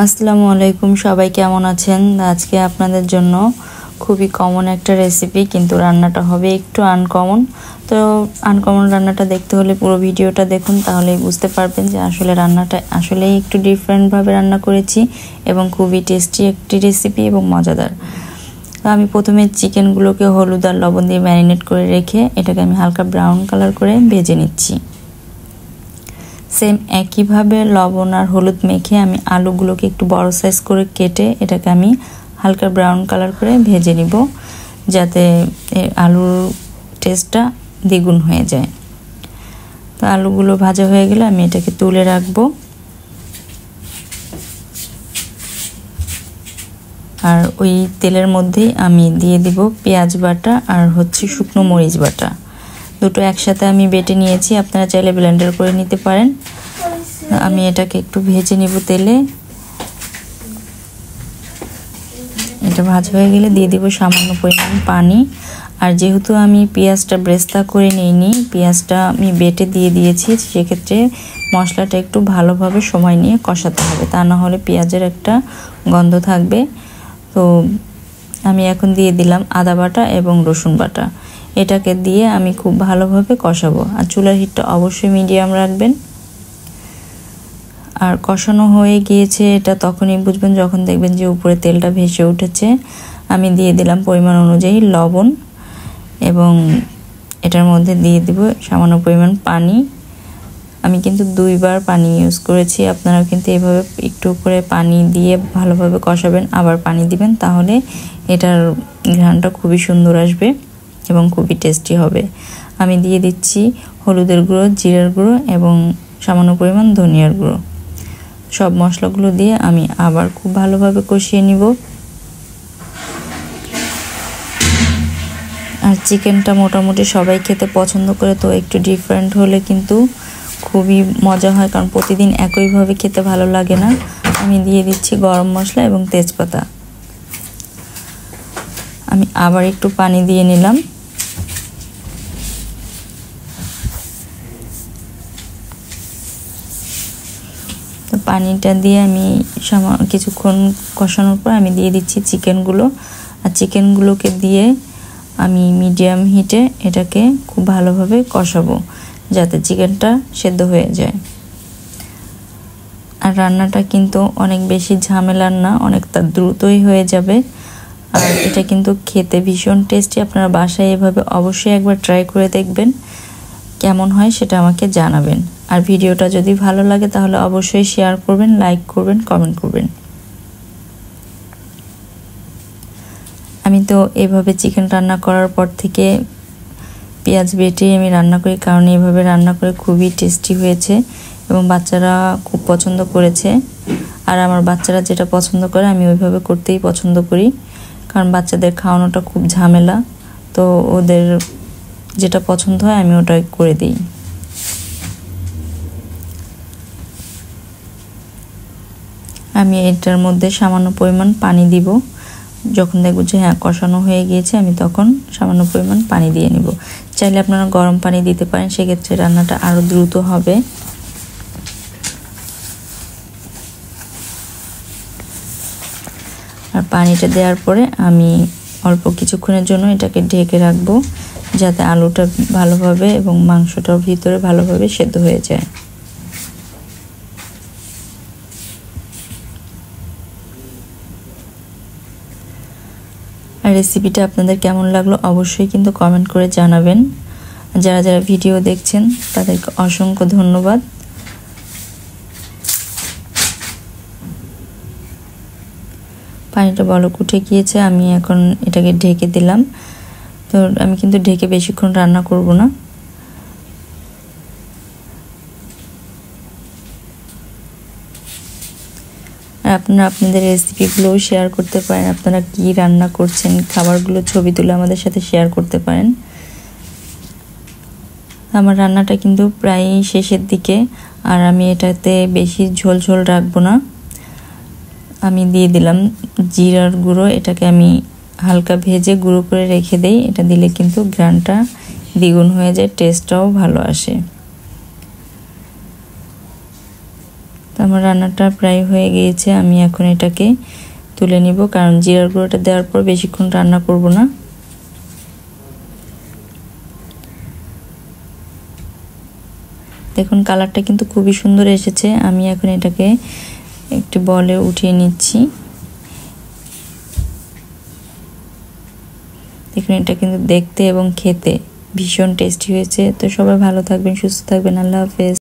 আসসালামু আলাইকুম, সবাই কেমন আছেন? আজকে আপনাদের জন্য খুবই কমন একটা রেসিপি, কিন্তু রান্নাটা হবে একটু আনকমন। তো আনকমন রান্নাটা দেখতে হলে পুরো ভিডিওটা দেখুন, তাহলেই বুঝতে পারবেন যে আসলে রান্নাটা আসলেই একটু ডিফারেন্টভাবে রান্না করেছি এবং খুবই টেস্টি একটি রেসিপি এবং মজাদার। তো আমি প্রথমে চিকেনগুলোকে হলুদ আর লবণ দিয়ে ম্যারিনেট করে রেখে এটাকে আমি হালকা ব্রাউন কালার করে ভেজে নিচ্ছি। সেম একইভাবে লবণ আর হলুদ মেখে আমি আলুগুলোকে একটু বড় সাইজ করে কেটে এটাকে আমি হালকা ব্রাউন কালার করে ভেজে নিব, যাতে আলুর টেস্টটা দ্বিগুণ হয়ে যায়। তো আলুগুলো ভাজা হয়ে গেলে আমি এটাকে তুলে রাখবো। আর ওই তেলের মধ্যেই আমি দিয়ে দিব পেঁয়াজ বাটা আর শুকনো মরিচ বাটা, দুটো একসাথে আমি বেটে নিয়েছি। আপনারা চাইলে ব্লেন্ডার করে নিতে পারেন। আমি এটাকে একটু ভেজে নিব তেলে। এটা ভাজা হয়ে গেলে দিয়ে দিব সামান্য পরিমাণ পানি। আর যেহেতু আমি পেঁয়াজটা ব্রেস্তা করে নিইনি, পেঁয়াজটা আমি বেটে দিয়ে দিয়েছি, সেক্ষেত্রে মশলাটা একটু ভালোভাবে সময় নিয়ে কষাতে হবে, তা না হলে পেঁয়াজের একটা গন্ধ থাকবে। তো আমি এখন দিয়ে দিলাম আদা বাটা এবং রসুন বাটা। এটাকে দিয়ে আমি খুব ভালোভাবে কষাবো। আর চুলার হিটটা অবশ্যই মিডিয়াম রাখবেন। আর কষানো হয়ে গিয়েছে এটা তখনই বুঝবেন যখন দেখবেন যে উপরে তেলটা ভেসে উঠেছে। আমি দিয়ে দিলাম পরিমাণ অনুযায়ী লবণ এবং এটার মধ্যে দিয়ে দিব সামান্য পরিমাণ পানি। আমি কিন্তু 2 বার পানি ইউজ করেছি। আপনারাও কিন্তু এভাবে একটু করে পানি দিয়ে ভালোভাবে কষাবেন, আবার পানি দিবেন, তাহলে এটার ঘ্রাণটা খুবই সুন্দর আসবে এবং খুবই টেস্টি হবে। আমি দিয়ে দিচ্ছি হলুদের গুঁড়ো, জিরার গুঁড়ো এবং সামান্য পরিমাণ ধনিয়ার গুঁড়ো। সব মশলাগুলো দিয়ে আমি আবার খুব ভালোভাবে কষিয়ে নিব। আর চিকেনটা মোটামুটি সবাই খেতে পছন্দ করে, তো একটু ডিফারেন্ট হলে কিন্তু খুবই মজা হয়, কারণ প্রতিদিন একইভাবে খেতে ভালো লাগে না। আমি দিয়ে দিচ্ছি গরম মশলা এবং তেজপাতা। আমি আবার একটু পানি দিয়ে নিলাম। তো পানিটা দিয়ে আমি কিছুক্ষণ কষানোর পর আমি দিয়ে দিচ্ছি চিকেনগুলো। আর চিকেনগুলোকে দিয়ে আমি মিডিয়াম হিটে এটাকে খুব ভালোভাবে কষাবো, যাতে চিকেনটা সেদ্ধ হয়ে যায়। আর রান্নাটা কিন্তু অনেক বেশি ঝামেলার না, অনেকটা দ্রুতই হয়ে যাবে। আর এটা কিন্তু খেতে ভীষণ টেস্টি। আপনারা বাসায় এভাবে অবশ্যই একবার ট্রাই করে দেখবেন, কেমন হয় সেটা আমাকে জানাবেন। আর ভিডিওটা যদি ভালো লাগে তাহলে অবশ্যই শেয়ার করবেন, লাইক করবেন, কমেন্ট করবেন। আমি তো এভাবে চিকেন রান্না করার পর থেকে পেঁয়াজ বেটে আমি রান্না করি, কারণ এভাবে রান্না করে খুবই টেস্টি হয়েছে এবং বাচ্চারা খুব পছন্দ করেছে। আর আমার বাচ্চারা যেটা পছন্দ করে আমি ওইভাবে করতেই পছন্দ করি, কারণ বাচ্চাদের খাওয়ানোটা খুব ঝামেলা। তো ওদের যেটা পছন্দ হয় আমি ওটাই করে দিই। আমি এটার মধ্যে সামান্য পরিমাণ পানি দিব। যখন দেখব যে হ্যাঁ কষানো হয়ে গিয়েছে, আমি তখন সামান্য পরিমাণ পানি দিয়ে নিব। চাইলে আপনারা গরম পানি দিতে পারেন, সেক্ষেত্রে রান্নাটা আরও দ্রুত হবে। আর পানিটা দেওয়ার পরে আমি অল্প কিছুক্ষণের জন্য এটাকে ঢেকে রাখবো, যাতে আলুটা ভালোভাবে এবং মাংসটাও ভিতরে ভালোভাবে সেদ্ধ হয়ে যায়। আর রেসিপিটা আপনাদের কেমন লাগলো অবশ্যই কিন্তু কমেন্ট করে জানাবেন। যারা যারা ভিডিও দেখছেন তাদেরকে অসংখ্য ধন্যবাদ। পানিটা বলক উঠে গিয়েছে, আমি এখন এটাকে ঢেকে দিলাম। তো আমি কিন্তু ঢেকে বেশিক্ষণ রান্না করব না। আর আপনারা আপনাদের রেসিপিগুলোও শেয়ার করতে পারেন। আপনারা কি রান্না করছেন, খাবারগুলো ছবি তুলে আমাদের সাথে শেয়ার করতে পারেন। আমার রান্নাটা কিন্তু প্রায় শেষের দিকে, আর আমি এটাতে বেশি ঝোল ঝোল রাখবো না। আমি দিয়ে দিলাম জিরার গুঁড়ো। এটাকে আমি হালকা ভেজে গুঁড়ো করে রেখে দেই। এটা দিলে কিন্তু ঘ্রাণটা দ্বিগুণ হয়ে যায়, টেস্টটাও ভালো আসে। তো আমার রান্নাটা প্রায় হয়ে গিয়েছে। আমি এখন এটাকে তুলে নিব, কারণ জিরার গুঁড়োটা দেওয়ার পর বেশিক্ষণ রান্না করব না। দেখুন কালারটা কিন্তু খুবই সুন্দর এসেছে। আমি এখন এটাকে একটু বলে উঠিয়ে নিচ্ছি। দেখুন এটা কিন্তু দেখতে এবং খেতে ভীষণ টেস্টি হয়েছে। তো সবাই ভালো থাকবেন, সুস্থ থাকবেন। আল্লাহ হাফেজ।